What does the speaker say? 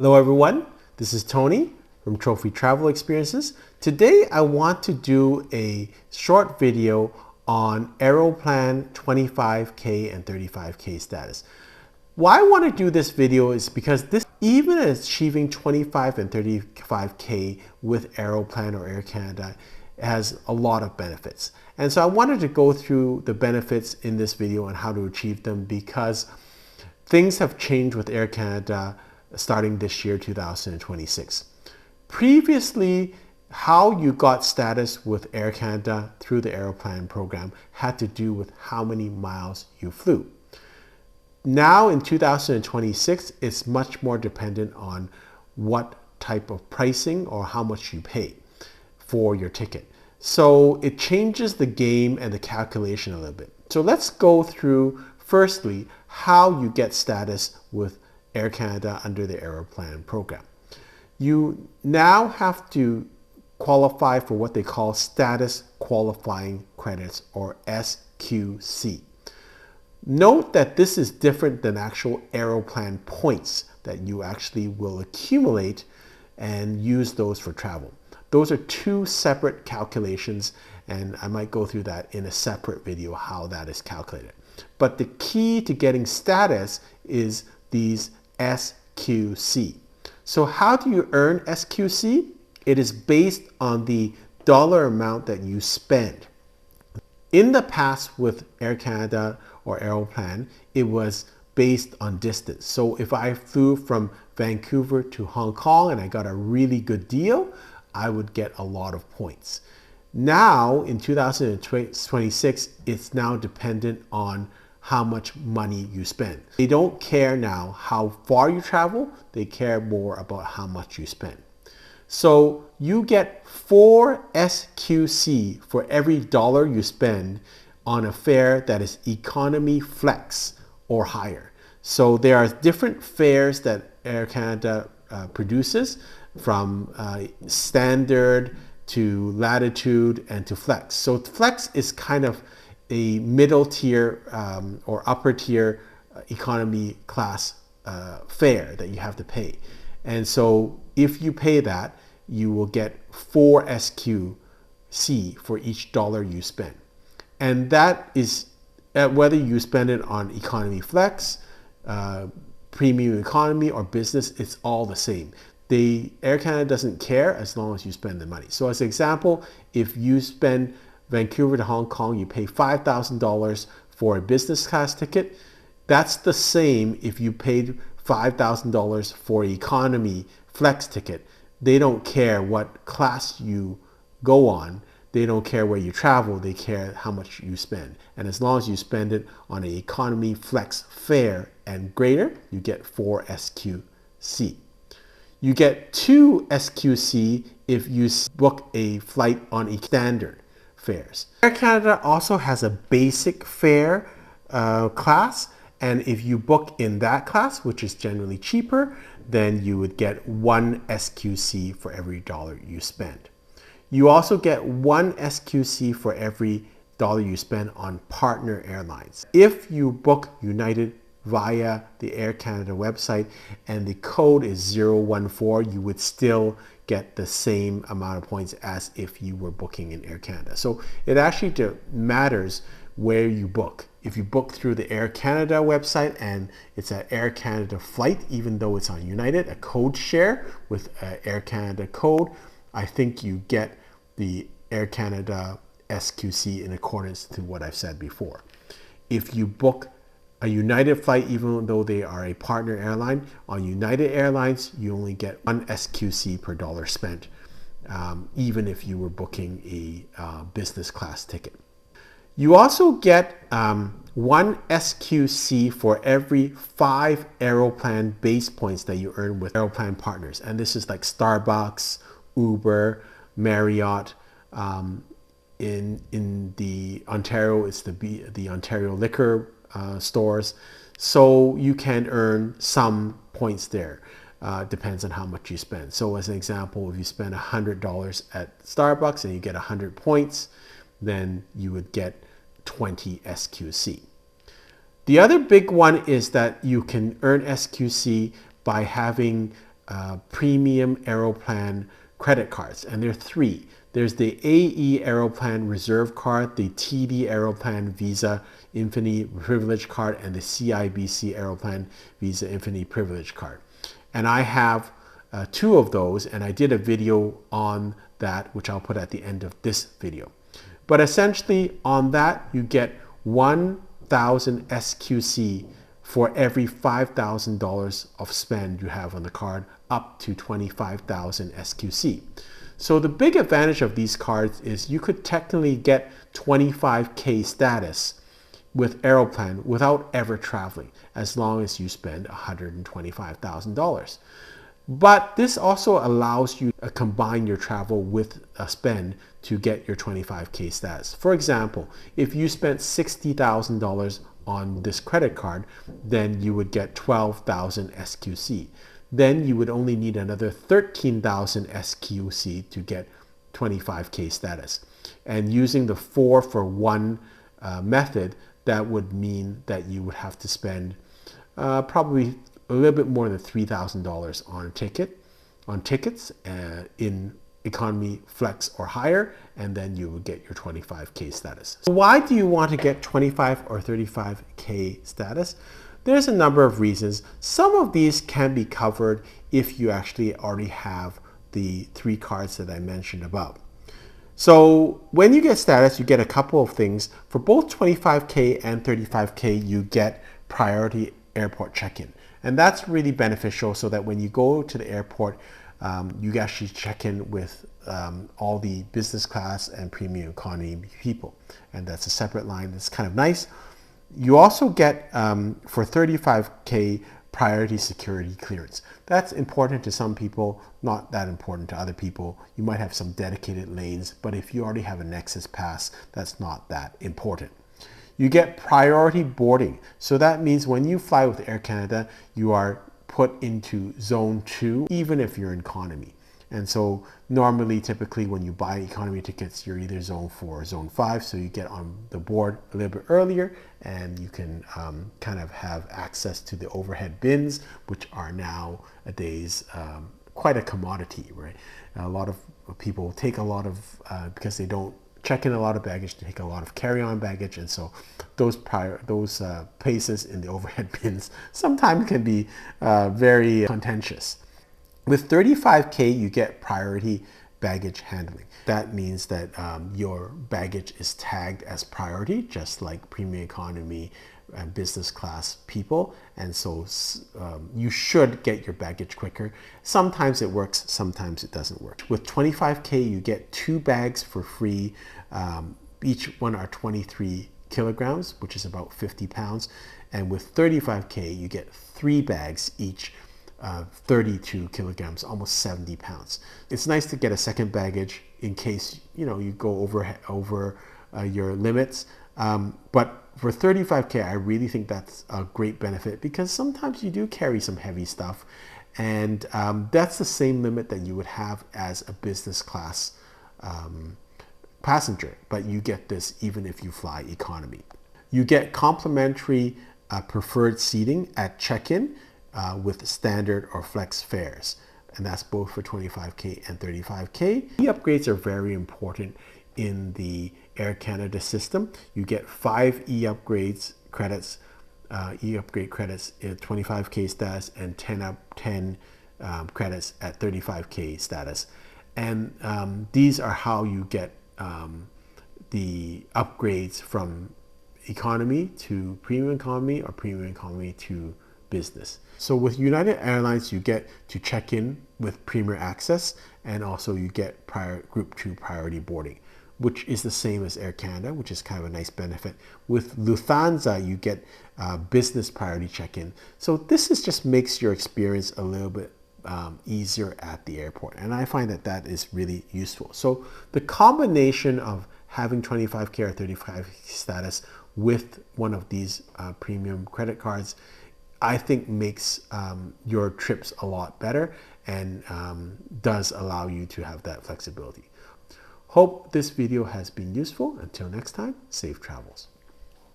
Hello everyone, this is Tony from Trophy Travel Experiences. Today I want to do a short video on Aeroplan 25K and 35K status. Why I want to do this video is because even achieving 25 and 35K with Aeroplan or Air Canada has a lot of benefits. And so I wanted to go through the benefits in this video and how to achieve them because things have changed with Air Canada starting this year, 2026. Previously, how you got status with Air Canada through the Aeroplan program had to do with how many miles you flew. Now in 2026, it's much more dependent on what type of pricing or how much you pay for your ticket. So it changes the game and the calculation a little bit. So let's go through firstly how you get status with Air Canada under the Aeroplan program. You now have to qualify for what they call status qualifying credits or SQC. Note that this is different than actual Aeroplan points that you actually will accumulate and use those for travel. Those are two separate calculations, and I might go through that in a separate video how that is calculated. But the key to getting status is these SQC. So how do you earn SQC? It is based on the dollar amount that you spend. In the past with Air Canada or Aeroplan, it was based on distance. So if I flew from Vancouver to Hong Kong and I got a really good deal, I would get a lot of points. Now in 2026, it's now dependent on how much money you spend. They don't care now how far you travel, they care more about how much you spend. So you get 4 SQC for every dollar you spend on a fare that is economy flex or higher. So there are different fares that Air Canada produces, from standard to latitude and to flex. So flex is kind of a middle tier or upper tier economy class fare that you have to pay. And so if you pay that, you will get 4 SQC for each dollar you spend. And that is whether you spend it on economy flex, premium economy, or business, it's all the same. Air Canada doesn't care as long as you spend the money. So as an example, if you spend Vancouver to Hong Kong, you pay $5,000 for a business class ticket. That's the same if you paid $5,000 for an economy flex ticket. They don't care what class you go on. They don't care where you travel. They care how much you spend. And as long as you spend it on an economy flex fare and greater, you get 4 SQC. You get 2 SQC if you book a flight on a standard fares. Air Canada also has a basic fare class, and if you book in that class, which is generally cheaper, then you would get 1 SQC for every dollar you spend. You also get 1 SQC for every dollar you spend on partner airlines. If you book United via the Air Canada website and the code is 014, you would still get the same amount of points as if you were booking in Air Canada. So it actually matters where you book. If you book through the Air Canada website and it's an Air Canada flight, even though it's on United, a code share with an Air Canada code, I think you get the Air Canada SQC in accordance to what I've said before. If you book a United flight, even though they are a partner airline, on United Airlines, you only get 1 SQC per dollar spent, even if you were booking a business class ticket. You also get 1 SQC for every 5 Aeroplan base points that you earn with Aeroplan partners. And this is like Starbucks, Uber, Marriott. In the Ontario, it's the Ontario liquor stores. So you can earn some points there. Depends on how much you spend. So as an example, if you spend $100 at Starbucks and you get 100 points, then you would get 20 SQC. The other big one is that you can earn SQC by having premium Aeroplan credit cards, and there are three. There's the AE Aeroplan Reserve Card, the TD Aeroplan Visa Infinity Privilege Card, and the CIBC Aeroplan Visa Infinity Privilege Card. And I have two of those, and I did a video on that, which I'll put at the end of this video. But essentially on that, you get 1,000 SQC for every $5,000 of spend you have on the card, up to 25,000 SQC. So the big advantage of these cards is you could technically get 25K status with Aeroplan without ever traveling, as long as you spend $125,000. But this also allows you to combine your travel with a spend to get your 25K status. For example, if you spent $60,000 on this credit card, then you would get 12,000 SQC. Then you would only need another 13,000 SQC to get 25K status. And using the 4-for-1 method, that would mean that you would have to spend probably a little bit more than $3,000 on tickets in economy, flex, or higher, and then you would get your 25K status. So why do you want to get 25 or 35K status? There's a number of reasons. Some of these can be covered if you actually already have the three cards that I mentioned above. So when you get status, you get a couple of things. For both 25K and 35K, you get priority airport check-in. And that's really beneficial so that when you go to the airport, you actually check in with all the business class and premium economy people. And that's a separate line. That's kind of nice. You also get, for 35K, priority security clearance. That's important to some people, not that important to other people. You might have some dedicated lanes, but if you already have a Nexus pass, that's not that important. You get priority boarding. So that means when you fly with Air Canada, you are put into zone 2, even if you're in economy. And so normally, typically when you buy economy tickets, you're either zone 4 or zone 5. So you get on the board a little bit earlier, and you can kind of have access to the overhead bins, which are nowadays quite a commodity, right? A lot of people take a lot of, because they don't check in a lot of baggage, to take a lot of carry-on baggage, and so those places in the overhead bins sometimes can be very contentious. With 35K, you get priority baggage handling. That means that your baggage is tagged as priority, just like premium economy and business class people. And so you should get your baggage quicker. Sometimes it works, sometimes it doesn't work. With 25K, you get 2 bags for free. Each one are 23 kilograms, which is about 50 pounds. And with 35K, you get 3 bags each, 32 kilograms, almost 70 pounds. It's nice to get a second baggage in case you go over your limits. But for 35K, I really think that's a great benefit, because sometimes you do carry some heavy stuff, and that's the same limit that you would have as a business class passenger, but you get this even if you fly economy. You get complimentary preferred seating at check-in with standard or flex fares, and that's both for 25K and 35K. E-upgrades are very important in the Air Canada system. You get 5 e-upgrade credits in 25K status, and 10 credits at 35K status. And these are how you get the upgrades from economy to premium economy, or premium economy to business. So with United Airlines, you get to check in with Premier Access, and also you get Group 2 priority boarding, which is the same as Air Canada, which is kind of a nice benefit. With Lufthansa, you get business priority check-in. So this just makes your experience a little bit easier at the airport, and I find that is really useful. So the combination of having 25K or 35K status with one of these premium credit cards, I think makes your trips a lot better, and does allow you to have that flexibility. Hope this video has been useful. Until next time, safe travels.